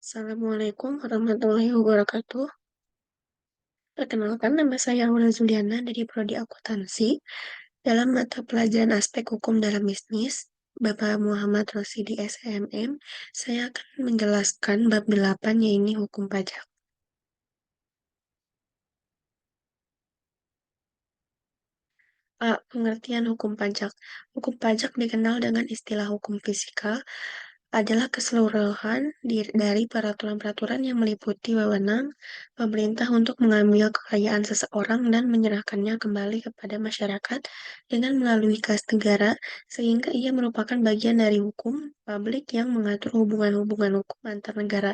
Assalamualaikum warahmatullahi wabarakatuh. Perkenalkan, nama saya Aura Zuliana dari Prodi Akuntansi. Dalam mata pelajaran aspek hukum dalam bisnis, Bapak Muhammad Rosidi SMM, saya akan menjelaskan bab 8, yaitu hukum pajak. A. Pengertian hukum pajak. Hukum pajak dikenal dengan istilah hukum fisikal, adalah keseluruhan dari peraturan-peraturan yang meliputi wewenang pemerintah untuk mengambil kekayaan seseorang dan menyerahkannya kembali kepada masyarakat dengan melalui kas negara, sehingga ia merupakan bagian dari hukum publik yang mengatur hubungan-hubungan hukum antar negara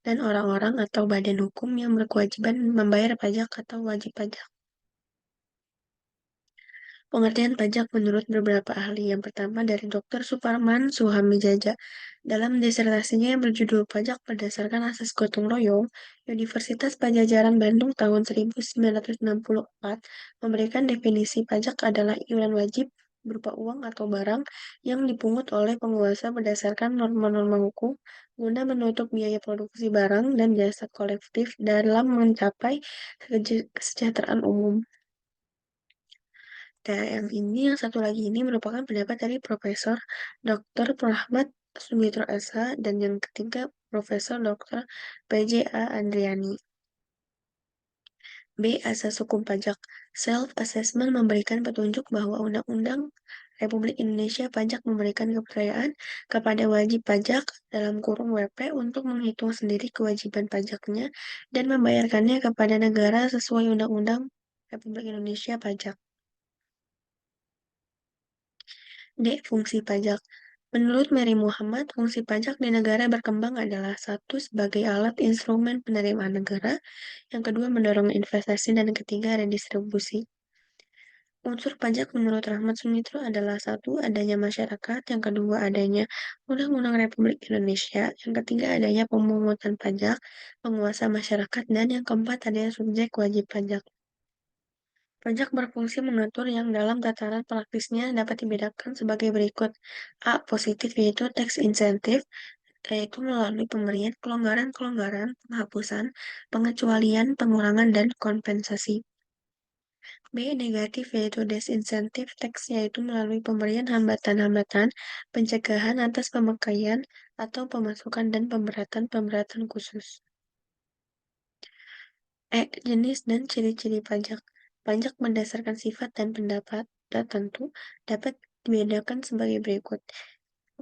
dan orang-orang atau badan hukum yang berkewajiban membayar pajak atau wajib pajak. Pengertian pajak menurut beberapa ahli. Yang pertama dari Dr. Suparman Suhamijaja. Dalam disertasinya yang berjudul Pajak Berdasarkan Asas Gotong Royong, Universitas Pajajaran Bandung tahun 1964 memberikan definisi pajak adalah iuran wajib berupa uang atau barang yang dipungut oleh penguasa berdasarkan norma-norma hukum guna menutup biaya produksi barang dan jasa kolektif dalam mencapai kesejahteraan umum. Dan yang ini, yang satu lagi ini merupakan pendapat dari Profesor Dr. Rahmat Sumitro Esa dan yang ketiga Profesor Dr. PJ.A. Andriani. B. Asas hukum pajak. Self-assessment memberikan petunjuk bahwa Undang-Undang Republik Indonesia Pajak memberikan kepercayaan kepada wajib pajak dalam kurung WP untuk menghitung sendiri kewajiban pajaknya dan membayarkannya kepada negara sesuai Undang-Undang Republik Indonesia Pajak. D. Fungsi pajak. Menurut Mary Muhammad, fungsi pajak di negara berkembang adalah satu, sebagai alat instrumen penerimaan negara, yang kedua mendorong investasi, dan ketiga redistribusi. Unsur pajak menurut Rahmat Sumitro adalah satu, adanya masyarakat, yang kedua adanya Undang-Undang Republik Indonesia, yang ketiga adanya pemungutan pajak, penguasa masyarakat, dan yang keempat adanya subjek wajib pajak. Pajak berfungsi mengatur yang dalam tataran praktisnya dapat dibedakan sebagai berikut. A. Positif yaitu tax incentive, yaitu melalui pemberian kelonggaran-kelonggaran, penghapusan, pengecualian, pengurangan, dan kompensasi. B. Negatif yaitu disincentive tax, yaitu melalui pemberian hambatan-hambatan, pencegahan atas pemakaian atau pemasukan dan pemberatan-pemberatan khusus. Jenis dan ciri-ciri pajak. Pajak berdasarkan sifat dan pendapat tertentu dapat dibedakan sebagai berikut.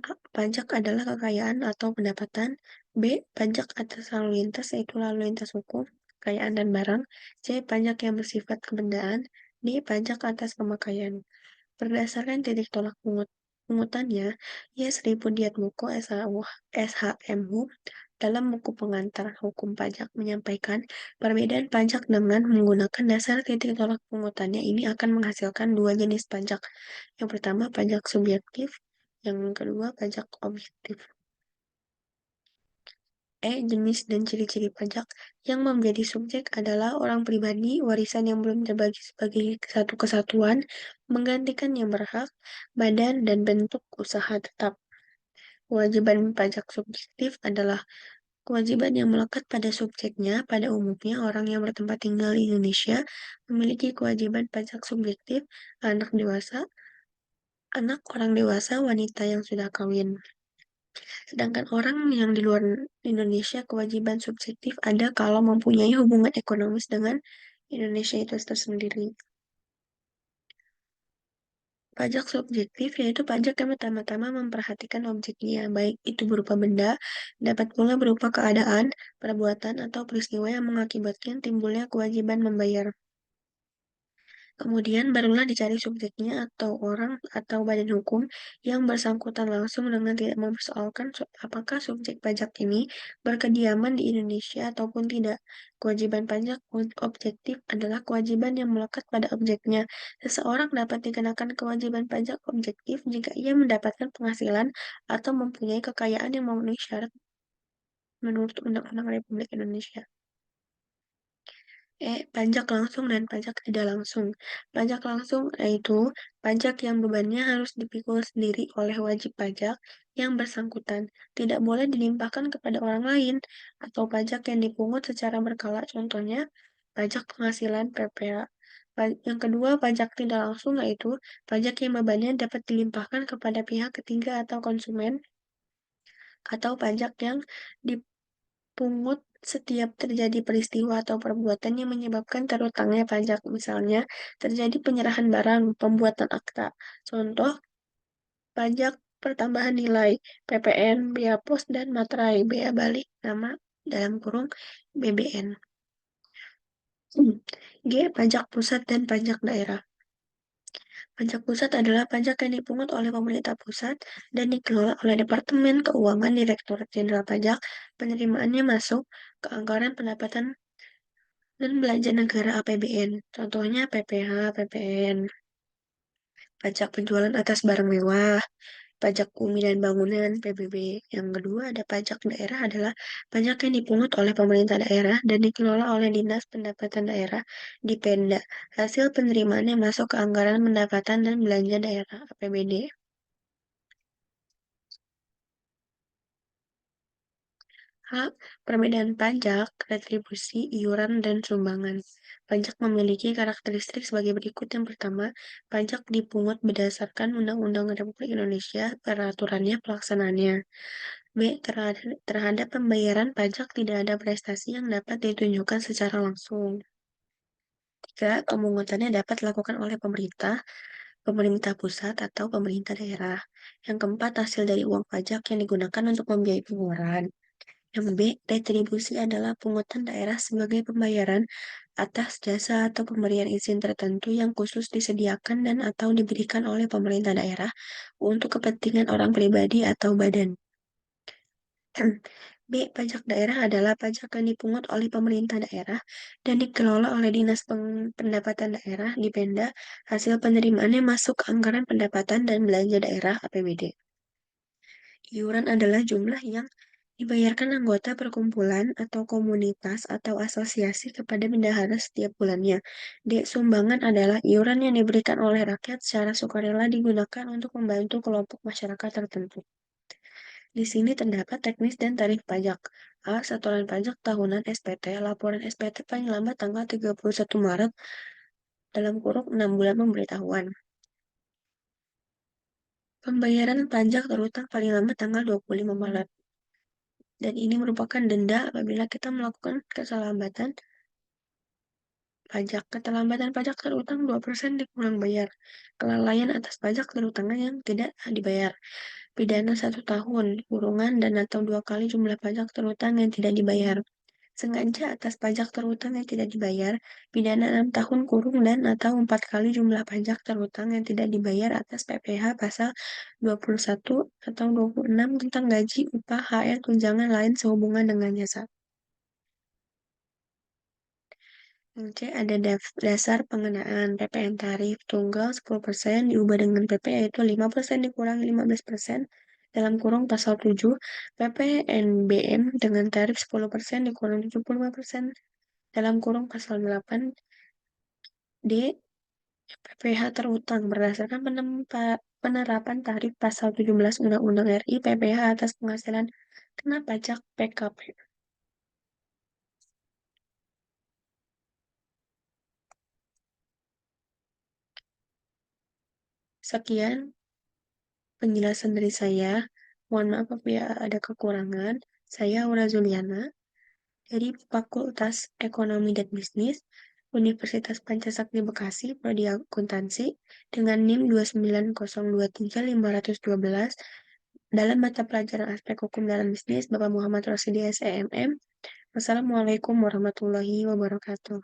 A. Pajak adalah kekayaan atau pendapatan. B. Pajak atas lalu lintas, yaitu lalu lintas hukum, kekayaan dan barang. C. Pajak yang bersifat kebendaan. D. Pajak atas pemakaian. Berdasarkan titik tolak pungutannya, Sri Pudiatmoko SHMU dalam buku pengantar hukum pajak menyampaikan perbedaan pajak dengan menggunakan dasar titik tolak pungutannya ini akan menghasilkan dua jenis pajak. Yang pertama pajak subjektif, yang kedua pajak objektif. Jenis dan ciri-ciri pajak. Yang menjadi subjek adalah orang pribadi, warisan yang belum terbagi sebagai satu kesatuan, menggantikan yang berhak, badan dan bentuk usaha tetap. Kewajiban pajak subjektif adalah kewajiban yang melekat pada subjeknya. Pada umumnya, orang yang bertempat tinggal di Indonesia memiliki kewajiban pajak subjektif, anak dewasa, anak orang dewasa, wanita yang sudah kawin. Sedangkan orang yang di luar Indonesia kewajiban subjektif ada kalau mempunyai hubungan ekonomis dengan Indonesia itu tersendiri. Pajak subjektif yaitu pajak yang pertama-tama memperhatikan objeknya, baik itu berupa benda, dapat pula berupa keadaan, perbuatan, atau peristiwa yang mengakibatkan timbulnya kewajiban membayar. Kemudian barulah dicari subjeknya atau orang atau badan hukum yang bersangkutan langsung dengan tidak mempersoalkan apakah subjek pajak ini berkediaman di Indonesia ataupun tidak. Kewajiban pajak objektif adalah kewajiban yang melekat pada objeknya. Seseorang dapat dikenakan kewajiban pajak objektif jika ia mendapatkan penghasilan atau mempunyai kekayaan yang memenuhi syarat menurut Undang-Undang Republik Indonesia. Pajak langsung dan pajak tidak langsung. Pajak langsung yaitu pajak yang bebannya harus dipikul sendiri oleh wajib pajak yang bersangkutan, tidak boleh dilimpahkan kepada orang lain, atau pajak yang dipungut secara berkala, contohnya pajak penghasilan (PPh). Yang kedua, pajak tidak langsung yaitu pajak yang bebannya dapat dilimpahkan kepada pihak ketiga atau konsumen, atau pajak yang dipungut setiap terjadi peristiwa atau perbuatan yang menyebabkan terutangnya pajak, misalnya terjadi penyerahan barang, pembuatan akta. Contoh, pajak pertambahan nilai, PPN, bea pos dan materai, bea balik nama dalam kurung BBN. G. Pajak pusat dan pajak daerah. Pajak pusat adalah pajak yang dipungut oleh pemerintah pusat dan dikelola oleh Departemen Keuangan Direktorat Jenderal Pajak. Penerimaannya masuk ke anggaran pendapatan dan belanja negara APBN. Contohnya PPh, PPN, pajak penjualan atas barang mewah, pajak bumi dan bangunan (PBB). Yang kedua, ada pajak daerah adalah pajak yang dipungut oleh pemerintah daerah dan dikelola oleh Dinas Pendapatan Daerah (Dipenda). Hasil penerimaannya masuk ke anggaran pendapatan dan belanja daerah (APBD). Hak perbedaan pajak, retribusi, iuran, dan sumbangan. Pajak memiliki karakteristik sebagai berikut. Yang pertama, pajak dipungut berdasarkan Undang-Undang Republik Indonesia, peraturannya, pelaksanaannya. B. Terhadap pembayaran pajak tidak ada prestasi yang dapat ditunjukkan secara langsung. 3. Pemungutannya dapat dilakukan oleh pemerintah, pemerintah pusat, atau pemerintah daerah. Yang keempat, hasil dari uang pajak yang digunakan untuk membiayai pengeluaran. Yang B. Retribusi adalah pungutan daerah sebagai pembayaran atas jasa atau pemberian izin tertentu yang khusus disediakan dan atau diberikan oleh pemerintah daerah untuk kepentingan orang pribadi atau badan. B. Pajak daerah adalah pajak yang dipungut oleh pemerintah daerah dan dikelola oleh Dinas Pendapatan Daerah (Dipenda). Hasil penerimaannya masuk ke anggaran pendapatan dan belanja daerah (APBD). Iuran adalah jumlah yang dibayarkan anggota perkumpulan atau komunitas atau asosiasi kepada bendahara setiap bulannya. D. Sumbangan adalah iuran yang diberikan oleh rakyat secara sukarela digunakan untuk membantu kelompok masyarakat tertentu. Di sini terdapat teknis dan tarif pajak. A. Setoran pajak tahunan (SPT). Laporan SPT paling lambat tanggal 31 Maret dalam kurung 6 bulan pemberitahuan. Pembayaran pajak terutang paling lambat tanggal 25 Maret. Dan ini merupakan denda apabila kita melakukan keterlambatan pajak. Keterlambatan pajak terutang 2% dikurang bayar. Kelalaian atas pajak terutangnya yang tidak dibayar. Pidana 1 tahun, kurungan, dan atau 2 kali jumlah pajak terutang yang tidak dibayar. Sengaja atas pajak terutang yang tidak dibayar, pidana 6 tahun kurung dan atau 4 kali jumlah pajak terutang yang tidak dibayar atas PPh pasal 21 atau 26 tentang gaji, upah, HR, tunjangan lain sehubungan dengan jasa. Yang C. Ada dasar pengenaan PPN tarif tunggal 10% diubah dengan PP yaitu 5% dikurangi 15% dalam kurung pasal 7, PPNBM dengan tarif 10% dikurangi 75% dalam kurung pasal 8. D. PPh terutang berdasarkan penerapan tarif pasal 17 Undang-Undang RI. PPh atas penghasilan kena pajak PKP. Sekian penjelasan dari saya. Mohon maaf apabila ada kekurangan. Saya Aura Zuliana dari Fakultas Ekonomi dan Bisnis Universitas Pancasakti Bekasi, Prodi Akuntansi dengan NIM 290235512 dalam mata pelajaran Aspek Hukum dalam Bisnis Bapak Muhammad Rosidi SEMM. Wassalamualaikum warahmatullahi wabarakatuh.